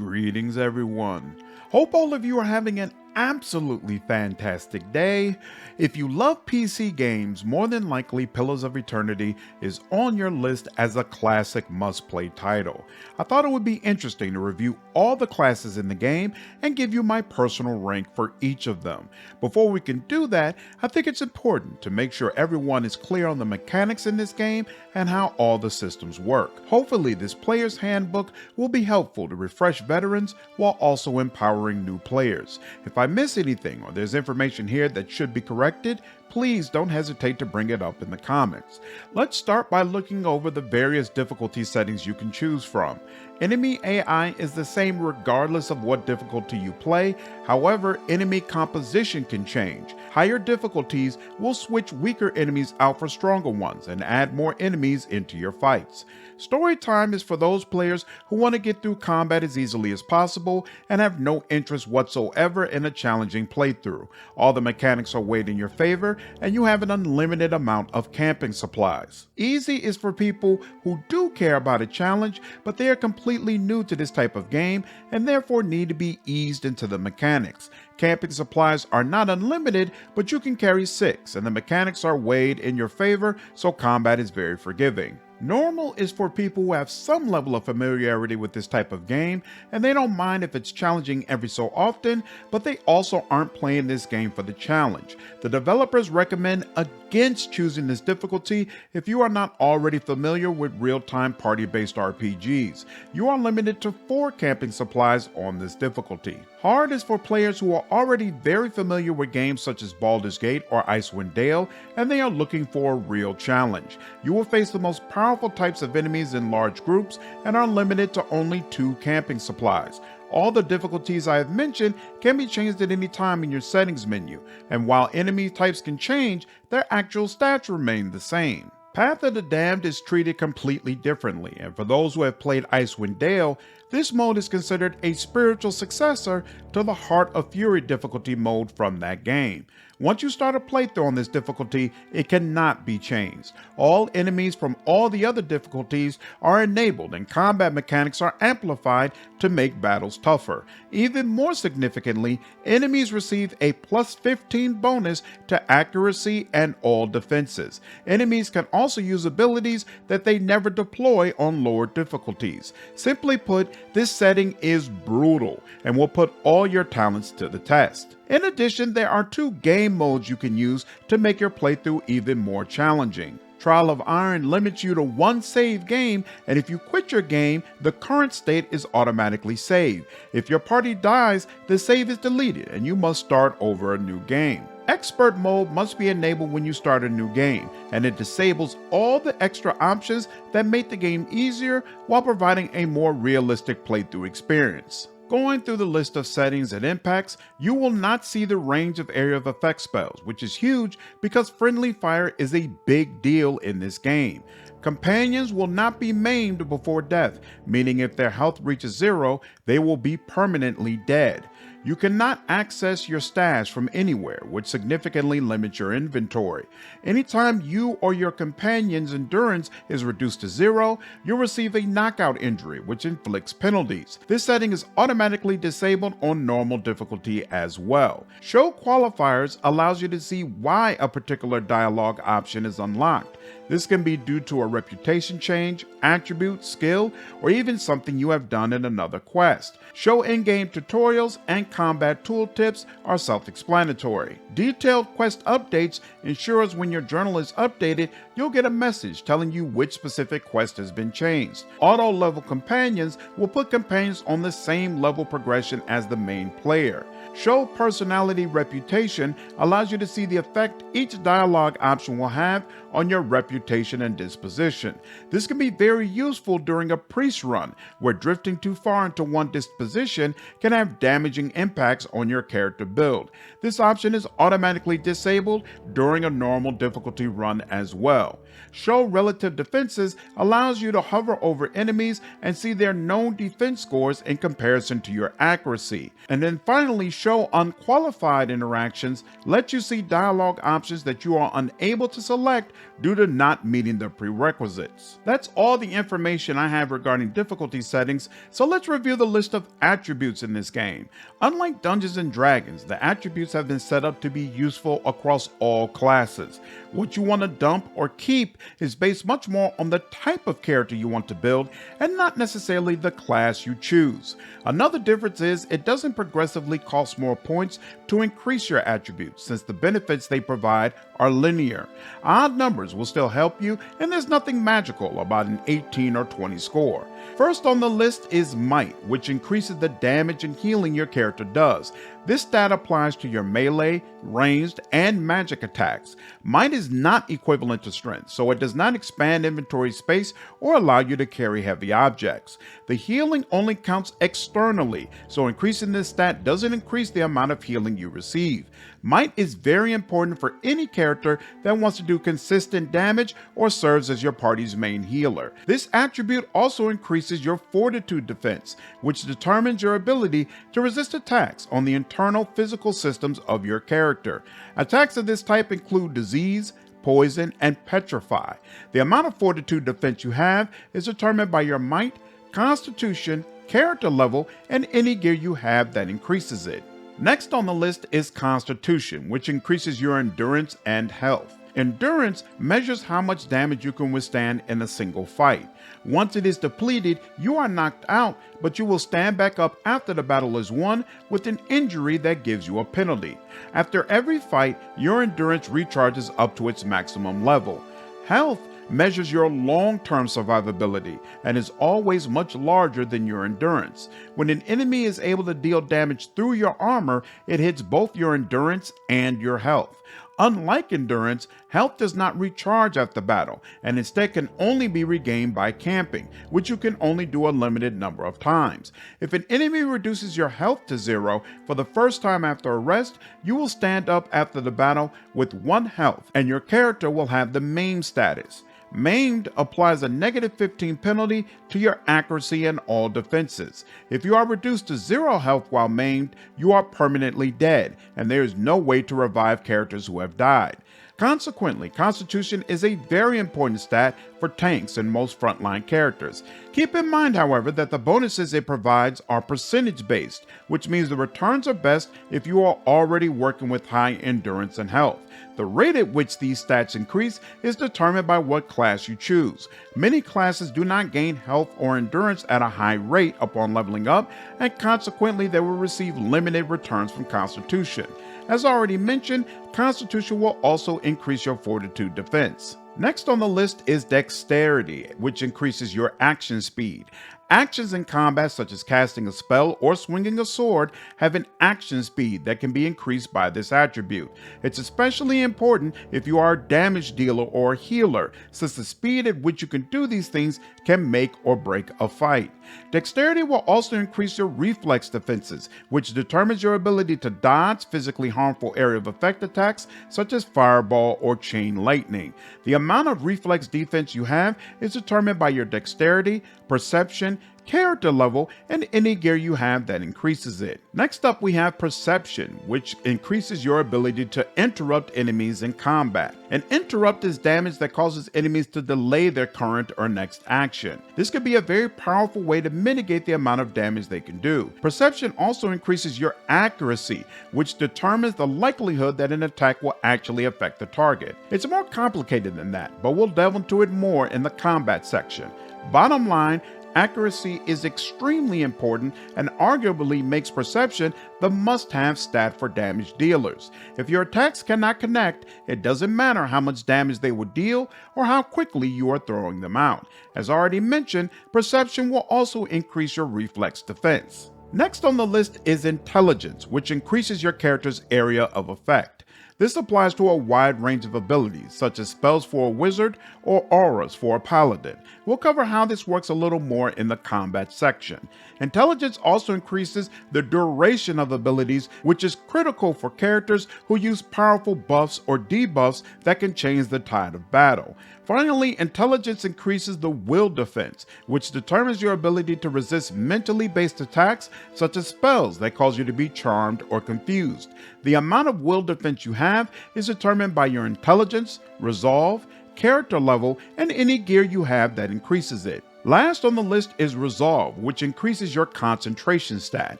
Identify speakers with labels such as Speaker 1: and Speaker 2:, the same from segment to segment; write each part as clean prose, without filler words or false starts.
Speaker 1: Greetings, everyone. Hope all of you are having an absolutely fantastic day. If you love PC games, more than likely Pillars of Eternity is on your list as a classic must-play title. I thought it would be interesting to review all the classes in the game and give you my personal rank for each of them. Before we can do that, I think it's important to make sure everyone is clear on the mechanics in this game and how all the systems work. Hopefully this player's handbook will be helpful to refresh veterans while also empowering new players. If I miss anything or there's information here that should be corrected, please don't hesitate to bring it up in the comments. Let's start by looking over the various difficulty settings you can choose from. Enemy AI is the same regardless of what difficulty you play, however, enemy composition can change. Higher difficulties will switch weaker enemies out for stronger ones and add more enemies into your fights. Story time is for those players who want to get through combat as easily as possible and have no interest whatsoever in a challenging playthrough. All the mechanics are weighed in your favor and you have an unlimited amount of camping supplies. Easy is for people who do care about a challenge, but they are completely new to this type of game and therefore need to be eased into the mechanics. Camping supplies are not unlimited, but you can carry 6 and the mechanics are weighed in your favor, so combat is very forgiving. Normal is for people who have some level of familiarity with this type of game, and they don't mind if it's challenging every so often, but they also aren't playing this game for the challenge. The developers recommend against choosing this difficulty if you are not already familiar with real-time party-based RPGs. You are limited to 4 camping supplies on this difficulty. Hard is for players who are already very familiar with games such as Baldur's Gate or Icewind Dale, and they are looking for a real challenge. You will face the most powerful types of enemies in large groups and are limited to only 2 camping supplies. All the difficulties I have mentioned can be changed at any time in your settings menu, and while enemy types can change, their actual stats remain the same. Path of the Damned is treated completely differently, and for those who have played Icewind Dale, this mode is considered a spiritual successor to the Heart of Fury difficulty mode from that game. Once you start a playthrough on this difficulty, it cannot be changed. All enemies from all the other difficulties are enabled and combat mechanics are amplified to make battles tougher. Even more significantly, enemies receive a plus 15 bonus to accuracy and all defenses. Enemies can also use abilities that they never deploy on lower difficulties. Simply put, this setting is brutal and will put all your talents to the test. In addition, there are 2 game modes you can use to make your playthrough even more challenging. Trial of Iron limits you to 1 save game, and if you quit your game, the current state is automatically saved. If your party dies, the save is deleted and you must start over a new game. Expert mode must be enabled when you start a new game, and it disables all the extra options that make the game easier while providing a more realistic playthrough experience. Going through the list of settings and impacts, you will not see the range of area of effect spells, which is huge because friendly fire is a big deal in this game. Companions will not be maimed before death, meaning if their health reaches 0, they will be permanently dead. You cannot access your stash from anywhere, which significantly limits your inventory. Anytime you or your companion's endurance is reduced to 0, you'll receive a knockout injury, which inflicts penalties. This setting is automatically disabled on normal difficulty as well. Show qualifiers allows you to see why a particular dialogue option is unlocked. This can be due to a reputation change, attribute, skill, or even something you have done in another quest. Show in-game tutorials and combat tooltips are self-explanatory. Detailed quest updates ensures when your journal is updated, you'll get a message telling you which specific quest has been changed. Auto-level companions will put companions on the same level progression as the main player. Show personality reputation allows you to see the effect each dialogue option will have on your reputation and disposition. This can be very useful during a priest run, where drifting too far into one disposition can have damaging impacts on your character build. This option is automatically disabled during a normal difficulty run as well. Show relative defenses allows you to hover over enemies and see their known defense scores in comparison to your accuracy. And then finally, show unqualified interactions lets you see dialogue options that you are unable to select due to not meeting the prerequisites. That's all the information I have regarding difficulty settings, so let's review the list of attributes in this game. Unlike Dungeons & Dragons, the attributes have been set up to be useful across all classes. What you want to dump or keep is based much more on the type of character you want to build and not necessarily the class you choose. Another difference is it doesn't progressively cost more points to increase your attributes, since the benefits they provide are linear. Odd numbers will still help you, and there's nothing magical about an 18 or 20 score. First on the list is Might, which increases the damage and healing your character does. This stat applies to your melee, ranged, and magic attacks. Might is not equivalent to Strength, so it does not expand inventory space or allow you to carry heavy objects. The healing only counts externally, so increasing this stat doesn't increase the amount of healing you receive. Might is very important for any character that wants to do consistent damage or serves as your party's main healer. This attribute also increases your Fortitude defense, which determines your ability to resist attacks on the internal physical systems of your character. Attacks of this type include disease, poison, and petrify. The amount of Fortitude defense you have is determined by your might, constitution, character level, and any gear you have that increases it. Next on the list is Constitution, which increases your endurance and health. Endurance measures how much damage you can withstand in a single fight. Once it is depleted, you are knocked out, but you will stand back up after the battle is won with an injury that gives you a penalty. After every fight, your endurance recharges up to its maximum level. Health measures your long-term survivability and is always much larger than your endurance. When an enemy is able to deal damage through your armor, it hits both your endurance and your health. Unlike endurance, health does not recharge after battle, and instead can only be regained by camping, which you can only do a limited number of times. If an enemy reduces your health to 0 for the first time after a rest, you will stand up after the battle with 1 health, and your character will have the maimed status. Maimed applies a -15 penalty to your accuracy and all defenses. If you are reduced to 0 health while maimed, you are permanently dead, and there is no way to revive characters who have died. Consequently, Constitution is a very important stat for tanks and most frontline characters. Keep in mind, however, that the bonuses it provides are percentage-based, which means the returns are best if you are already working with high endurance and health. The rate at which these stats increase is determined by what class you choose. Many classes do not gain health or endurance at a high rate upon leveling up, and consequently they will receive limited returns from Constitution. As already mentioned, Constitution will also increase your Fortitude defense. Next on the list is Dexterity, which increases your action speed. Actions in combat, such as casting a spell or swinging a sword, have an action speed that can be increased by this attribute. It's especially important if you are a damage dealer or a healer, since the speed at which you can do these things can make or break a fight. Dexterity will also increase your reflex defenses, which determines your ability to dodge physically harmful area of effect attacks such as fireball or chain lightning. The amount of reflex defense you have is determined by your dexterity, perception, character level, and any gear you have that increases it. Next up we have Perception, which increases your ability to interrupt enemies in combat. An interrupt is damage that causes enemies to delay their current or next action. This could be a very powerful way to mitigate the amount of damage they can do. Perception also increases your accuracy, which determines the likelihood that an attack will actually affect the target. It's more complicated than that, but we'll delve into it more in the combat section. Bottom line, accuracy is extremely important and arguably makes Perception the must-have stat for damage dealers. If your attacks cannot connect, it doesn't matter how much damage they will deal or how quickly you are throwing them out. As already mentioned, Perception will also increase your reflex defense. Next on the list is Intelligence, which increases your character's area of effect. This applies to a wide range of abilities, such as spells for a wizard or auras for a paladin. We'll cover how this works a little more in the combat section. Intelligence also increases the duration of abilities, which is critical for characters who use powerful buffs or debuffs that can change the tide of battle. Finally, Intelligence increases the will defense, which determines your ability to resist mentally based attacks such as spells that cause you to be charmed or confused. The amount of will defense you have is determined by your intelligence, resolve, character level, and any gear you have that increases it. Last on the list is Resolve, which increases your concentration stat.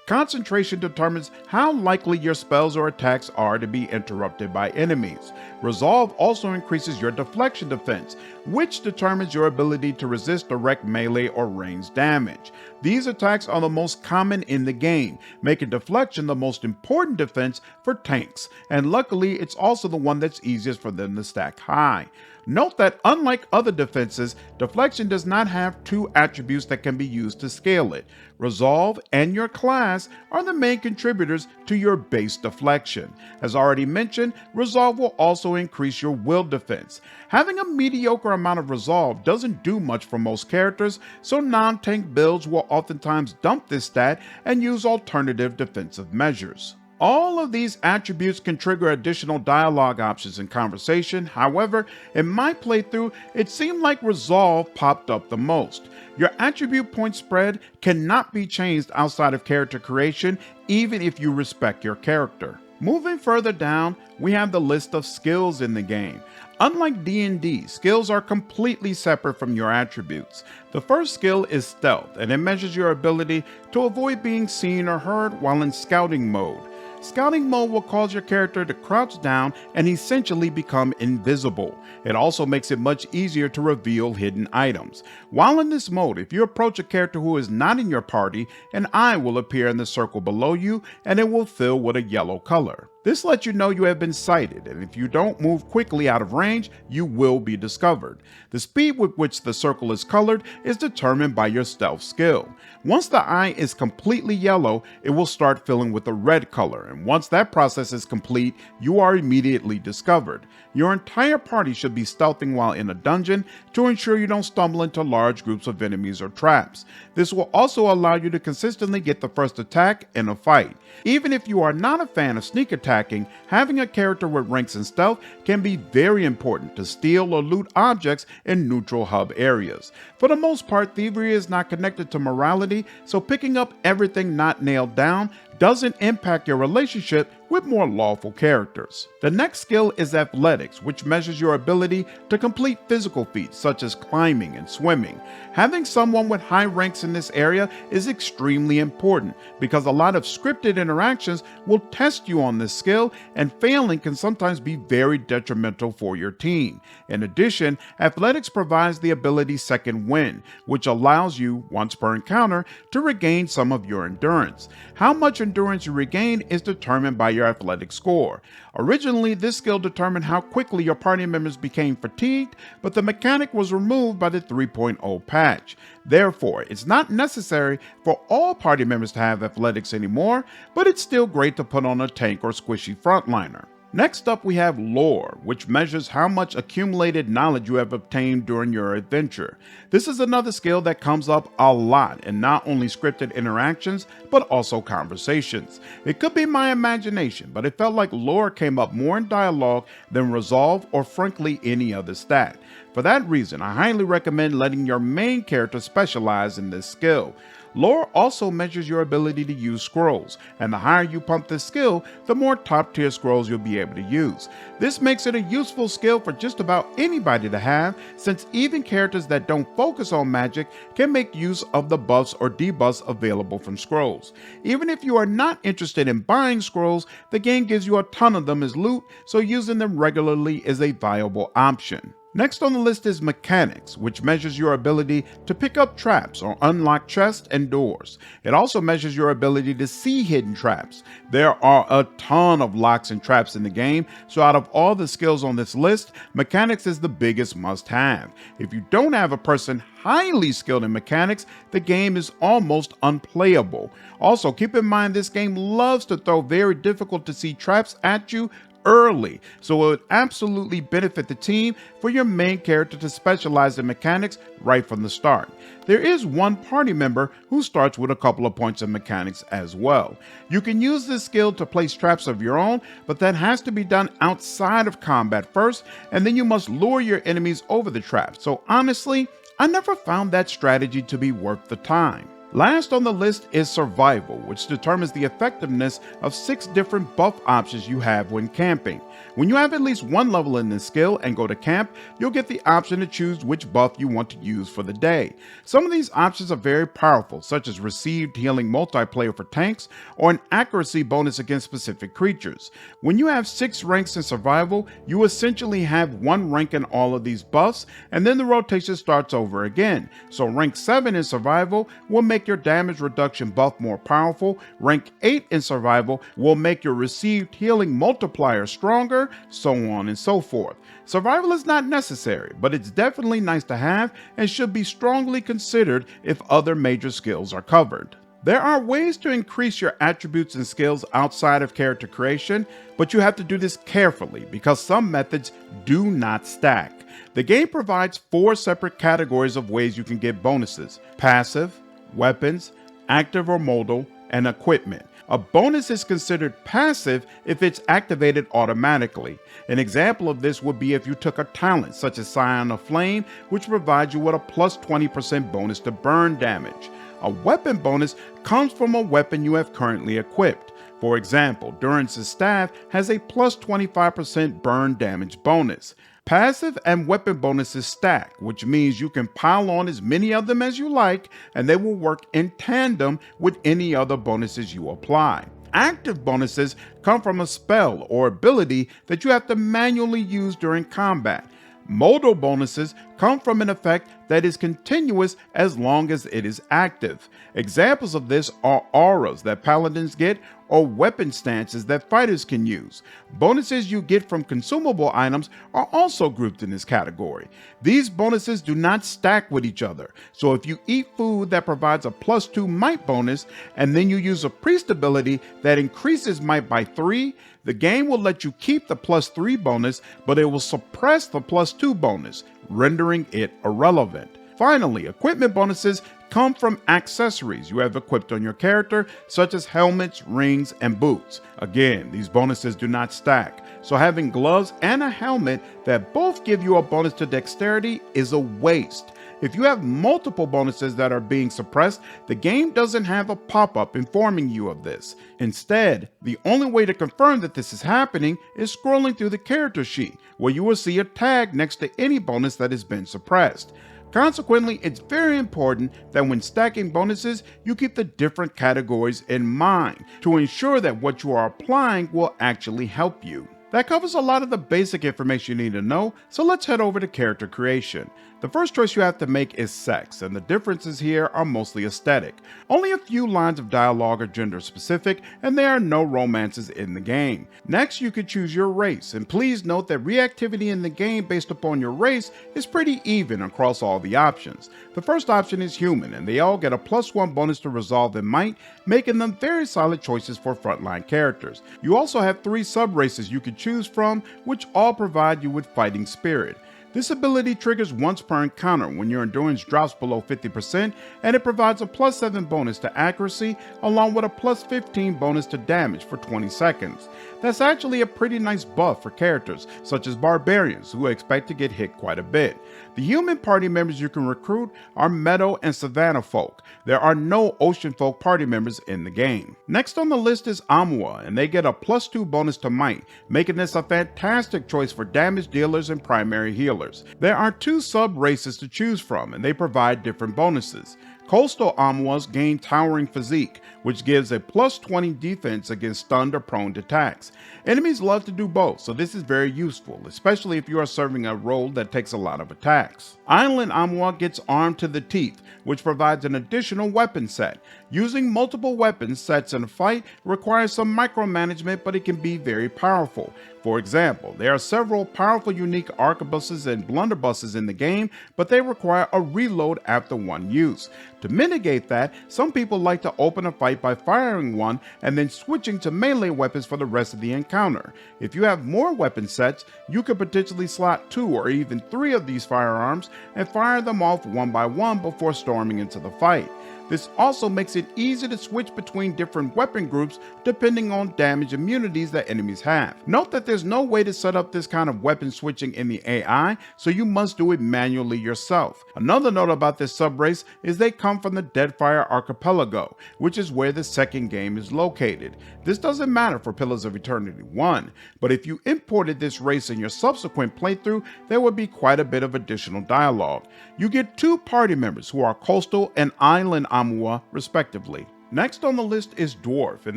Speaker 1: Concentration determines how likely your spells or attacks are to be interrupted by enemies. Resolve also increases your deflection defense, which determines your ability to resist direct melee or ranged damage. These attacks are the most common in the game, making deflection the most important defense for tanks, and luckily it's also the one that's easiest for them to stack high. Note that unlike other defenses, deflection does not have two attributes that can be used to scale it. Resolve and your class are the main contributors to your base deflection. As already mentioned, Resolve will also increase your will defense. Having a mediocre amount of Resolve doesn't do much for most characters, so non-tank builds will oftentimes dump this stat and use alternative defensive measures. All of these attributes can trigger additional dialogue options in conversation. However, in my playthrough, it seemed like Resolve popped up the most. Your attribute point spread cannot be changed outside of character creation, even if you respect your character. Moving further down, we have the list of skills in the game. Unlike D&D, skills are completely separate from your attributes. The first skill is Stealth, and it measures your ability to avoid being seen or heard while in scouting mode. Scouting mode will cause your character to crouch down and essentially become invisible. It also makes it much easier to reveal hidden items. While in this mode, if you approach a character who is not in your party, an eye will appear in the circle below you and it will fill with a yellow color. This lets you know you have been sighted, and if you don't move quickly out of range, you will be discovered. The speed with which the circle is colored is determined by your stealth skill. Once the eye is completely yellow, it will start filling with a red color, and once that process is complete, you are immediately discovered. Your entire party should be stealthing while in a dungeon to ensure you don't stumble into large groups of enemies or traps. This will also allow you to consistently get the first attack in a fight. Even if you are not a fan of sneak attacking, having a character with ranks in stealth can be very important to steal or loot objects in neutral hub areas. For the most part, thievery is not connected to morality, so picking up everything not nailed down doesn't impact your relationship with more lawful characters. The next skill is Athletics, which measures your ability to complete physical feats such as climbing and swimming. Having someone with high ranks in this area is extremely important because a lot of scripted interactions will test you on this skill, and failing can sometimes be very detrimental for your team. In addition, Athletics provides the ability Second Wind, which allows you, once per encounter, to regain some of your endurance. How much endurance you regain is determined by your athletic score. Originally, this skill determined how quickly your party members became fatigued, but the mechanic was removed by the 3.0 patch. Therefore, it's not necessary for all party members to have athletics anymore, but it's still great to put on a tank or squishy frontliner. Next up, we have Lore, which measures how much accumulated knowledge you have obtained during your adventure. This is another skill that comes up a lot in not only scripted interactions, but also conversations. It could be my imagination, but it felt like Lore came up more in dialogue than Resolve or frankly any other stat. For that reason, I highly recommend letting your main character specialize in this skill. Lore also measures your ability to use scrolls, and the higher you pump this skill, the more top tier scrolls you'll be able to use. This makes it a useful skill for just about anybody to have, since even characters that don't focus on magic can make use of the buffs or debuffs available from scrolls. Even if you are not interested in buying scrolls, the game gives you a ton of them as loot, so using them regularly is a viable option. Next on the list is Mechanics, which measures your ability to pick up traps or unlock chests and doors. It also measures your ability to see hidden traps. There are a ton of locks and traps in the game, so out of all the skills on this list, Mechanics is the biggest must-have. If you don't have a person highly skilled in mechanics, the game is almost unplayable. Also, keep in mind this game loves to throw very difficult to see traps at you early, so it would absolutely benefit the team for your main character to specialize in mechanics right from the start. There is one party member who starts with a couple of points in mechanics as well. You can use this skill to place traps of your own, but that has to be done outside of combat first, and then you must lure your enemies over the traps. So honestly, I never found that strategy to be worth the time. Last on the list is Survival, which determines the effectiveness of 6 different buff options you have when camping. When you have at least one level in this skill and go to camp, you'll get the option to choose which buff you want to use for the day. Some of these options are very powerful, such as received healing multiplayer for tanks or an accuracy bonus against specific creatures. When you have 6 ranks in Survival, you essentially have 1 rank in all of these buffs, and then the rotation starts over again. So rank 7 in Survival will make your damage reduction buff more powerful, rank 8 in Survival will make your received healing multiplier stronger, so on and so forth. Survival is not necessary, but it's definitely nice to have and should be strongly considered if other major skills are covered. There are ways to increase your attributes and skills outside of character creation, but you have to do this carefully because some methods do not stack. The game provides 4 separate categories of ways you can get bonuses: passive, weapons, active or modal, and equipment. A bonus is considered passive if it's activated automatically. An example of this would be if you took a talent such as Scion of Flame, which provides you with a plus 20% bonus to burn damage. A weapon bonus comes from a weapon you have currently equipped. For example, Durance's staff has a plus 25% burn damage bonus. Passive and weapon bonuses stack, which means you can pile on as many of them as you like, and they will work in tandem with any other bonuses you apply. Active bonuses come from a spell or ability that you have to manually use during combat. Modal bonuses come from an effect that is continuous as long as it is active. Examples of this are auras that paladins get or weapon stances that fighters can use. Bonuses you get from consumable items are also grouped in this category. These bonuses do not stack with each other, so if you eat food that provides a plus 2 might bonus and then you use a priest ability that increases might by 3, the game will let you keep the plus 3 bonus, but it will suppress the plus 2 bonus, rendering it irrelevant. Finally, equipment bonuses come from accessories you have equipped on your character, such as helmets, rings, and boots. Again, these bonuses do not stack, so having gloves and a helmet that both give you a bonus to dexterity is a waste. If you have multiple bonuses that are being suppressed, the game doesn't have a pop-up informing you of this. Instead, the only way to confirm that this is happening is scrolling through the character sheet, where you will see a tag next to any bonus that has been suppressed. Consequently, it's very important that when stacking bonuses, you keep the different categories in mind to ensure that what you are applying will actually help you. That covers a lot of the basic information you need to know, so let's head over to character creation. The first choice you have to make is sex, and the differences here are mostly aesthetic. Only a few lines of dialogue are gender specific, and there are no romances in the game. Next, you can choose your race, and please note that reactivity in the game based upon your race is pretty even across all the options. The first option is human, and they all get a +1 bonus to resolve and might, making them very solid choices for frontline characters. You also have 3 sub-races you can choose from, which all provide you with fighting spirit. This ability triggers once per encounter when your endurance drops below 50%, and it provides a +7 bonus to accuracy along with a +15 bonus to damage for 20 seconds. That's actually a pretty nice buff for characters such as barbarians who expect to get hit quite a bit. The human party members you can recruit are meadow and savanna folk. There are no ocean folk party members in the game. Next on the list is Amua, and they get a +2 bonus to might, making this a fantastic choice for damage dealers and primary healers. There are 2 sub-races to choose from, and they provide different bonuses. Coastal Amuas gain Towering Physique, which gives a +20 defense against stunned or prone attacks. Enemies love to do both, so this is very useful, especially if you are serving a role that takes a lot of attacks. Island Amua gets Armed to the Teeth, which provides an additional weapon set. Using multiple weapon sets in a fight requires some micromanagement, but it can be very powerful. For example, there are several powerful unique arquebuses and blunderbusses in the game, but they require a reload after one use. To mitigate that, some people like to open a fight by firing one and then switching to melee weapons for the rest of the encounter. If you have more weapon sets, you could potentially slot 2 or even 3 of these firearms and fire them off one by one before storming into the fight. This also makes it easy to switch between different weapon groups depending on damage immunities that enemies have. Note that there's no way to set up this kind of weapon switching in the AI, so you must do it manually yourself. Another note about this subrace is they come from the Deadfire Archipelago, which is where the second game is located. This doesn't matter for Pillars of Eternity 1, but if you imported this race in your subsequent playthrough, there would be quite a bit of additional dialogue. You get 2 party members who are Coastal and Island Amua respectively. Next on the list is Dwarf, and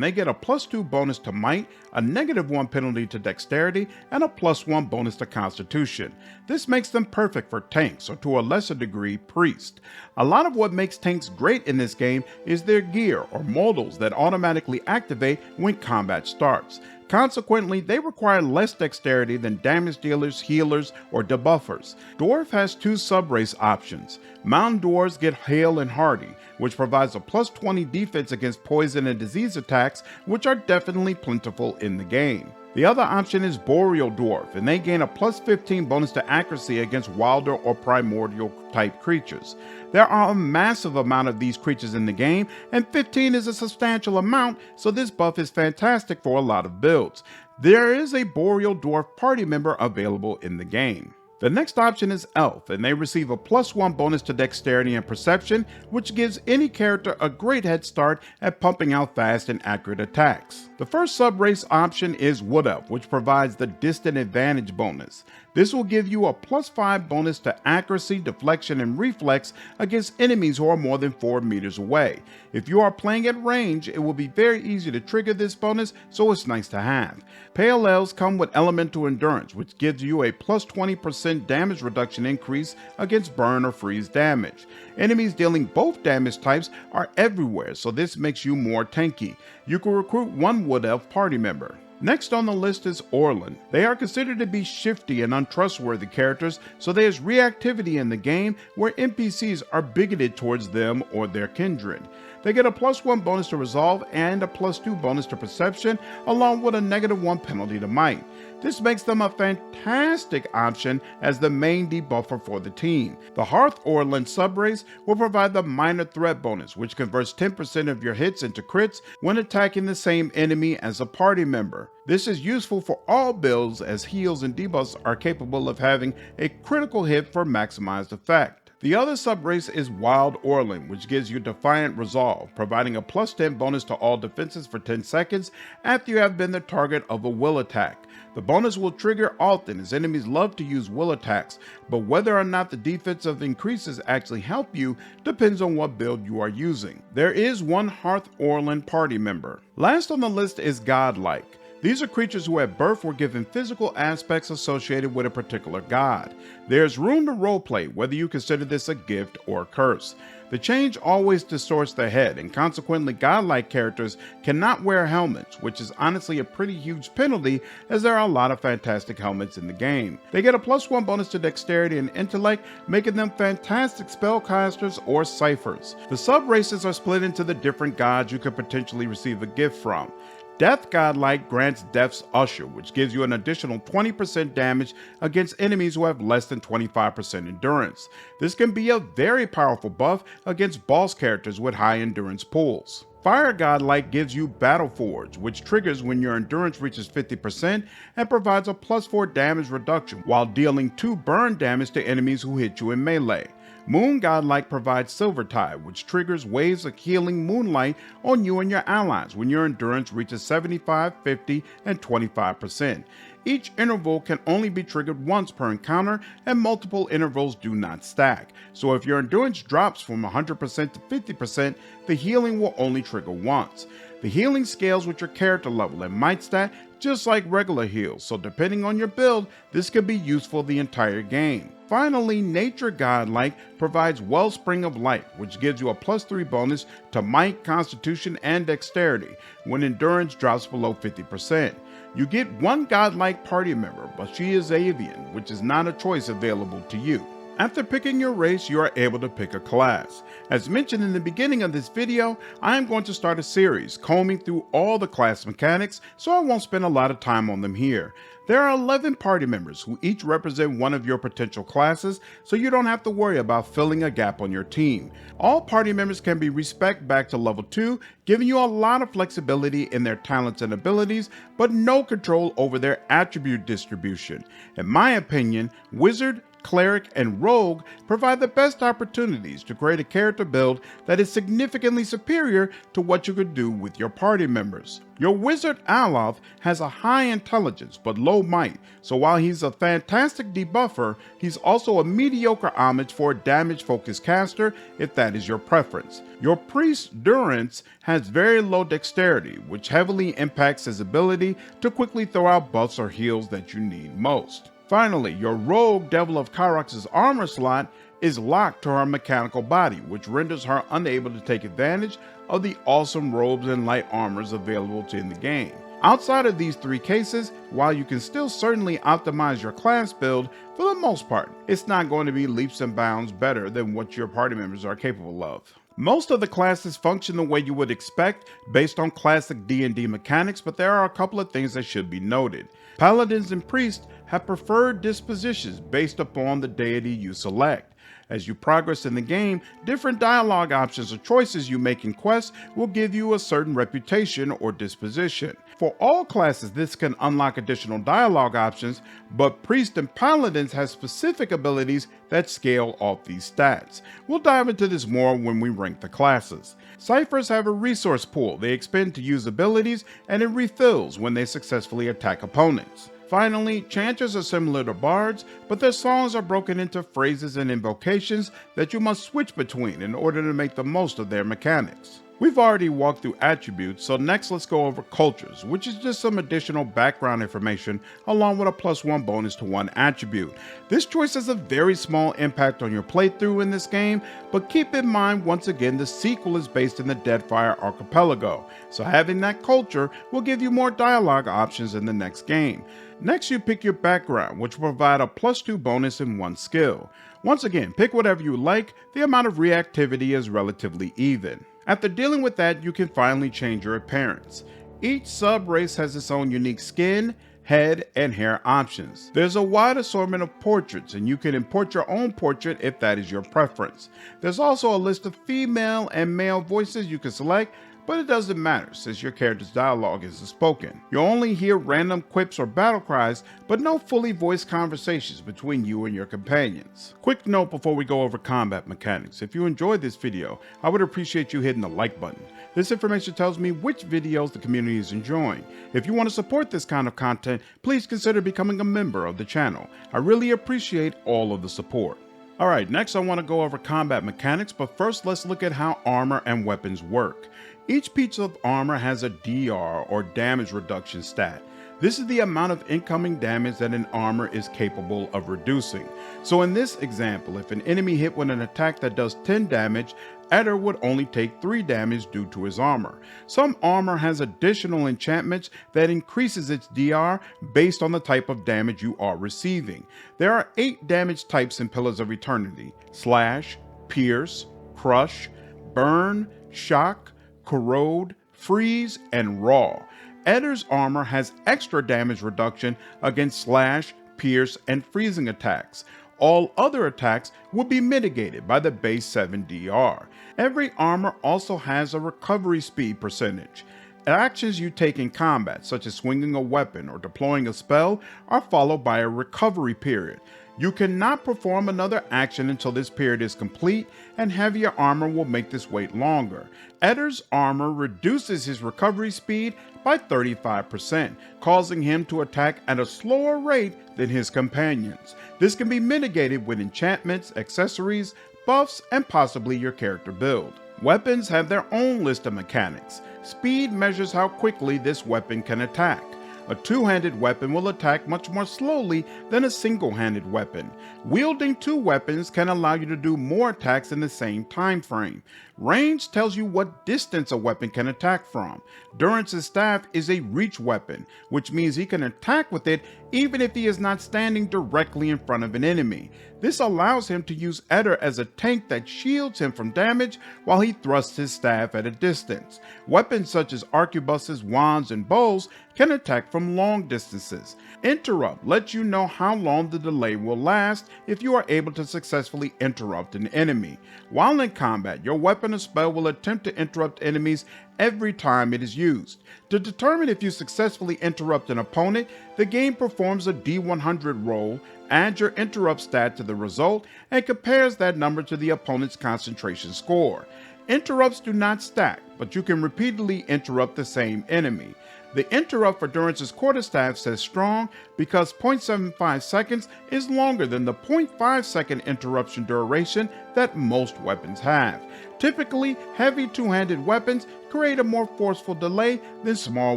Speaker 1: they get a +2 bonus to Might, a -1 penalty to Dexterity, and a +1 bonus to Constitution. This makes them perfect for tanks, or to a lesser degree, Priest. A lot of what makes tanks great in this game is their gear, or modals, that automatically activate when combat starts. Consequently, they require less dexterity than damage dealers, healers, or debuffers. Dwarf has 2 subrace options. Mountain Dwarves get Hale and Hardy, which provides a +20 defense against poison and disease attacks, which are definitely plentiful in the game. The other option is Boreal Dwarf, and they gain a +15 bonus to accuracy against wilder or primordial type creatures. There are a massive amount of these creatures in the game, and 15 is a substantial amount, so this buff is fantastic for a lot of builds. There is a Boreal Dwarf party member available in the game. The next option is Elf, and they receive a +1 bonus to Dexterity and Perception, which gives any character a great head start at pumping out fast and accurate attacks. The first subrace option is Wood Elf, which provides the Distant Advantage bonus. This will give you a +5 bonus to Accuracy, Deflection, and Reflex against enemies who are more than 4 meters away. If you are playing at range, it will be very easy to trigger this bonus, so it's nice to have. Pale Elves come with Elemental Endurance, which gives you a +20% damage reduction increase against burn or freeze damage. Enemies dealing both damage types are everywhere, so this makes you more tanky. You can recruit 1 Wood Elf party member. Next on the list is Orlin. They are considered to be shifty and untrustworthy characters, so there's reactivity in the game where NPCs are bigoted towards them or their kindred. They get a +1 bonus to Resolve and a +2 bonus to Perception, along with a -1 penalty to Might. This makes them a fantastic option as the main debuffer for the team. The Hearth Orlin subrace will provide the Minor Threat bonus, which converts 10% of your hits into crits when attacking the same enemy as a party member. This is useful for all builds as heals and debuffs are capable of having a critical hit for maximized effect. The other subrace is Wild Orlin, which gives you Defiant Resolve, providing a +10 bonus to all defenses for 10 seconds after you have been the target of a will attack. The bonus will trigger often as enemies love to use will attacks, but whether or not the defensive increases actually help you depends on what build you are using. There is 1 Hearth Orlin party member. Last on the list is Godlike. These are creatures who at birth were given physical aspects associated with a particular god. There's room to roleplay whether you consider this a gift or a curse. The change always distorts their head, and consequently godlike characters cannot wear helmets, which is honestly a pretty huge penalty as there are a lot of fantastic helmets in the game. They get a +1 bonus to Dexterity and Intellect, making them fantastic spellcasters or ciphers. The subraces are split into the different gods you could potentially receive a gift from. Death Godlike grants Death's Usher, which gives you an additional 20% damage against enemies who have less than 25% endurance. This can be a very powerful buff against boss characters with high endurance pools. Fire Godlike gives you Battle Forge, which triggers when your endurance reaches 50% and provides a +4 damage reduction while dealing 2 burn damage to enemies who hit you in melee. Moon Godlike provides Silvertide, which triggers waves of healing moonlight on you and your allies when your endurance reaches 75, 50, and 25%. Each interval can only be triggered once per encounter, and multiple intervals do not stack. So if your endurance drops from 100% to 50%, the healing will only trigger once. The healing scales with your character level and might stat just like regular heals, so depending on your build, this can be useful the entire game. Finally, Nature Godlike provides Wellspring of Life, which gives you a +3 bonus to Might, Constitution, and Dexterity when endurance drops below 50%. You get 1 Godlike party member, but she is avian, which is not a choice available to you. After picking your race, you are able to pick a class. As mentioned in the beginning of this video, I am going to start a series combing through all the class mechanics, so I won't spend a lot of time on them here. There are 11 party members who each represent one of your potential classes, so you don't have to worry about filling a gap on your team. All party members can be respec'd back to level 2, giving you a lot of flexibility in their talents and abilities, but no control over their attribute distribution. In my opinion, Wizard, Cleric, and Rogue provide the best opportunities to create a character build that is significantly superior to what you could do with your party members. Your Wizard Aloth has a high intelligence but low might, so while he's a fantastic debuffer, he's also a mediocre homage for a damage-focused caster if that is your preference. Your Priest Durance has very low dexterity, which heavily impacts his ability to quickly throw out buffs or heals that you need most. Finally, your Rogue Devil of Kyrox's armor slot is locked to her mechanical body, which renders her unable to take advantage of the awesome robes and light armors available in the game. Outside of these three cases, while you can still certainly optimize your class build, for the most part, it's not going to be leaps and bounds better than what your party members are capable of. Most of the classes function the way you would expect based on classic D&D mechanics, but there are a couple of things that should be noted. Paladins and Priests have preferred dispositions based upon the deity you select. As you progress in the game, different dialogue options or choices you make in quests will give you a certain reputation or disposition. For all classes, this can unlock additional dialogue options, but Priests and Paladins have specific abilities that scale off these stats. We'll dive into this more when we rank the classes. Ciphers have a resource pool they expend to use abilities, and it refills when they successfully attack opponents. Finally, Chanters are similar to bards, but their songs are broken into phrases and invocations that you must switch between in order to make the most of their mechanics. We've already walked through attributes, so next let's go over cultures, which is just some additional background information along with a +1 bonus to one attribute. This choice has a very small impact on your playthrough in this game, but keep in mind once again the sequel is based in the Deadfire Archipelago, so having that culture will give you more dialogue options in the next game. Next, you pick your background, which will provide a +2 bonus in one skill. Once again, pick whatever you like, the amount of reactivity is relatively even. After dealing with that, you can finally change your appearance. Each sub-race has its own unique skin, head, and hair options. There's a wide assortment of portraits, and you can import your own portrait if that is your preference. There's also a list of female and male voices you can select, but it doesn't matter since your character's dialogue isn't spoken. You'll only hear random quips or battle cries, but no fully voiced conversations between you and your companions. Quick note before we go over combat mechanics: if you enjoyed this video, I would appreciate you hitting the like button. This information tells me which videos the community is enjoying. If you want to support this kind of content, please consider becoming a member of the channel. I really appreciate all of the support. Alright, next I want to go over combat mechanics, but first let's look at how armor and weapons work. Each piece of armor has a DR or damage reduction stat. This is the amount of incoming damage that an armor is capable of reducing. So in this example, if an enemy hit with an attack that does 10 damage, Eder would only take 3 damage due to his armor. Some armor has additional enchantments that increases its DR based on the type of damage you are receiving. There are 8 damage types in Pillars of Eternity: Slash, Pierce, Crush, Burn, Shock, Corrode, Freeze, and Raw. Eder's armor has extra damage reduction against Slash, Pierce, and Freezing attacks. All other attacks will be mitigated by the base 7 DR. Every armor also has a recovery speed percentage. Actions you take in combat, such as swinging a weapon or deploying a spell, are followed by a recovery period. You cannot perform another action until this period is complete, and heavier armor will make this wait longer. Eder's armor reduces his recovery speed by 35%, causing him to attack at a slower rate than his companions. This can be mitigated with enchantments, accessories, buffs, and possibly your character build. Weapons have their own list of mechanics. Speed measures how quickly this weapon can attack. A two-handed weapon will attack much more slowly than a single-handed weapon. Wielding two weapons can allow you to do more attacks in the same time frame. Range tells you what distance a weapon can attack from. Durance's staff is a reach weapon, which means he can attack with it even if he is not standing directly in front of an enemy. This allows him to use Eder as a tank that shields him from damage while he thrusts his staff at a distance. Weapons such as arquebuses, wands, and bows can attack from long distances. Interrupt lets you know how long the delay will last if you are able to successfully interrupt an enemy. While in combat, your weapon or spell will attempt to interrupt enemies every time it is used. To determine if you successfully interrupt an opponent, the game performs a D100 roll, adds your interrupt stat to the result, and compares that number to the opponent's concentration score. Interrupts do not stack, but you can repeatedly interrupt the same enemy. The interrupt for Durance's quarterstaff says strong because 0.75 seconds is longer than the 0.5 second interruption duration that most weapons have. Typically, heavy two-handed weapons create a more forceful delay than small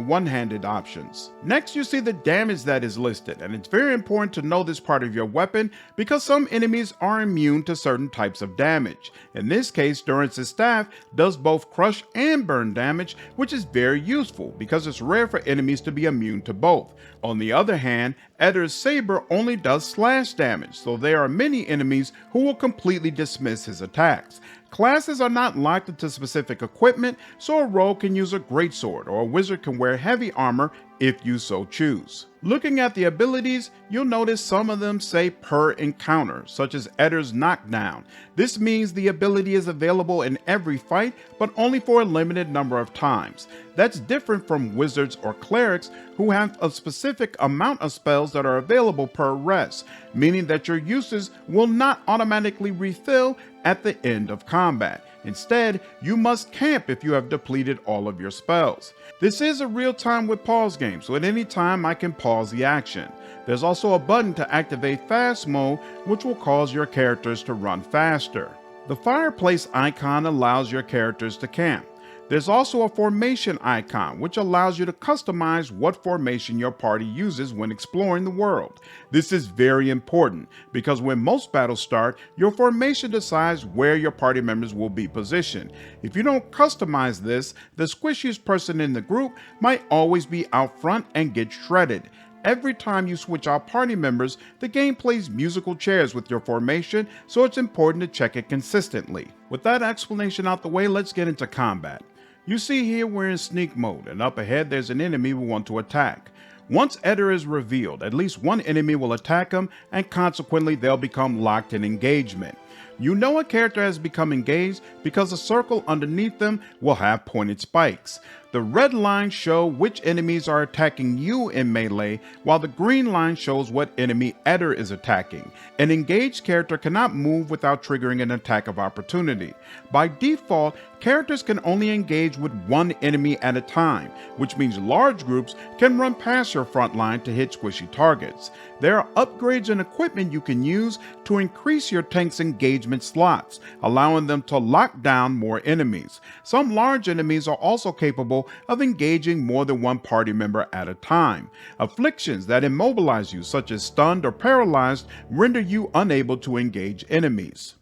Speaker 1: one-handed options. Next, you see the damage that is listed, and it's very important to know this part of your weapon because some enemies are immune to certain types of damage. In this case, Durance's staff does both crush and burn damage, which is very useful because it's rare for enemies to be immune to both. On the other hand, Eder's saber only does slash damage, so there are many enemies who will completely dismiss his attacks. Classes are not locked into specific equipment, so a rogue can use a greatsword or a wizard can wear heavy armor if you so choose. Looking at the abilities, you'll notice some of them say per encounter, such as Eder's knockdown. This means the ability is available in every fight, but only for a limited number of times. That's different from wizards or clerics who have a specific amount of spells that are available per rest, meaning that your uses will not automatically refill at the end of combat. Instead, you must camp if you have depleted all of your spells. This is a real-time with pause game, so at any time I can pause the action. There's also a button to activate fast mode, which will cause your characters to run faster. The fireplace icon allows your characters to camp. There's also a formation icon, which allows you to customize what formation your party uses when exploring the world. This is very important because when most battles start, your formation decides where your party members will be positioned. If you don't customize this, the squishiest person in the group might always be out front and get shredded. Every time you switch out party members, the game plays musical chairs with your formation, so it's important to check it consistently. With that explanation out the way, let's get into combat. You see here we're in sneak mode, and up ahead there's an enemy we want to attack. Once Eder is revealed, at least one enemy will attack him, and consequently they'll become locked in engagement. You know a character has become engaged because a circle underneath them will have pointed spikes. The red lines show which enemies are attacking you in melee, while the green line shows what enemy Eder is attacking. An engaged character cannot move without triggering an attack of opportunity. By default, characters can only engage with one enemy at a time, which means large groups can run past your front line to hit squishy targets. There are upgrades and equipment you can use to increase your tank's engagement slots, allowing them to lock down more enemies. Some large enemies are also capable of engaging more than one party member at a time. Afflictions that immobilize you, such as stunned or paralyzed, render you unable to engage enemies.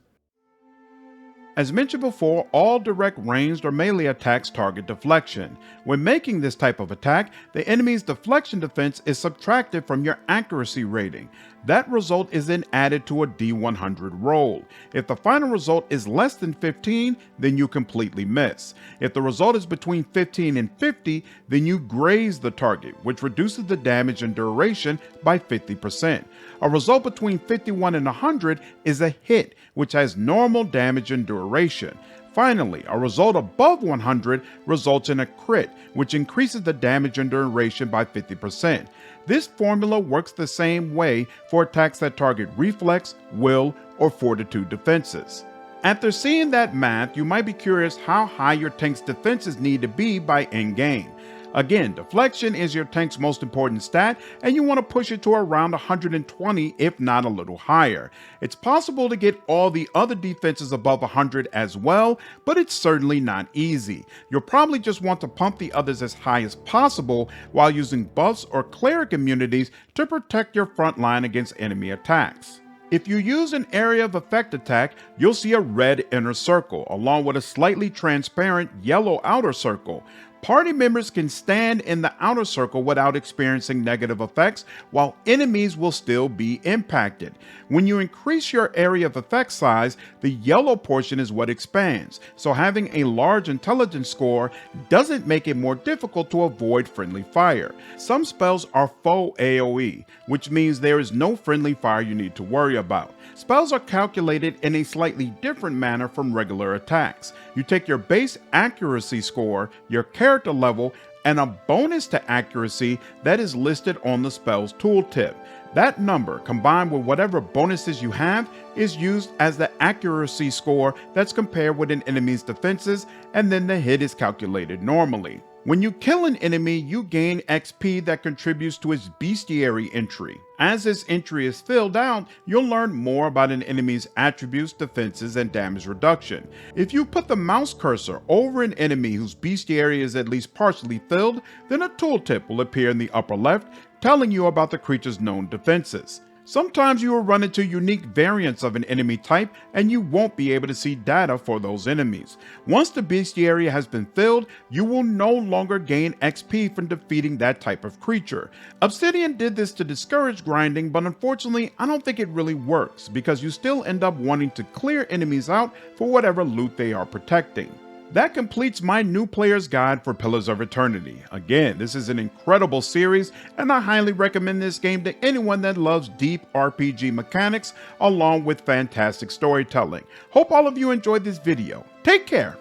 Speaker 1: As mentioned before, all direct ranged or melee attacks target deflection. When making this type of attack, the enemy's deflection defense is subtracted from your accuracy rating. That result is then added to a D100 roll. If the final result is less than 15, then you completely miss. If the result is between 15 and 50, then you graze the target, which reduces the damage and duration by 50%. A result between 51 and 100 is a hit, which has normal damage and duration. Finally, a result above 100 results in a crit, which increases the damage and duration by 50%. This formula works the same way for attacks that target reflex, will, or fortitude defenses. After seeing that math, you might be curious how high your tank's defenses need to be by endgame. Again, deflection is your tank's most important stat, and you want to push it to around 120 if not a little higher. It's possible to get all the other defenses above 100 as well, but it's certainly not easy. You'll probably just want to pump the others as high as possible while using buffs or cleric immunities to protect your front line against enemy attacks. If you use an area of effect attack, you'll see a red inner circle, along with a slightly transparent yellow outer circle. Party members can stand in the outer circle without experiencing negative effects, while enemies will still be impacted. When you increase your area of effect size, the yellow portion is what expands, so having a large intelligence score doesn't make it more difficult to avoid friendly fire. Some spells are faux AoE, which means there is no friendly fire you need to worry about. Spells are calculated in a slightly different manner from regular attacks. You take your base accuracy score, your character level, and a bonus to accuracy that is listed on the spell's tooltip. That number, combined with whatever bonuses you have, is used as the accuracy score that's compared with an enemy's defenses, and then the hit is calculated normally. When you kill an enemy, you gain XP that contributes to its Bestiary entry. As this entry is filled out, you'll learn more about an enemy's attributes, defenses, and damage reduction. If you put the mouse cursor over an enemy whose Bestiary is at least partially filled, then a tooltip will appear in the upper left, telling you about the creature's known defenses. Sometimes you will run into unique variants of an enemy type, and you won't be able to see data for those enemies. Once the bestiary has been filled, you will no longer gain XP from defeating that type of creature. Obsidian did this to discourage grinding, but unfortunately I don't think it really works, because you still end up wanting to clear enemies out for whatever loot they are protecting. That completes my new player's guide for Pillars of Eternity. Again, this is an incredible series, and I highly recommend this game to anyone that loves deep RPG mechanics along with fantastic storytelling. Hope all of you enjoyed this video. Take care!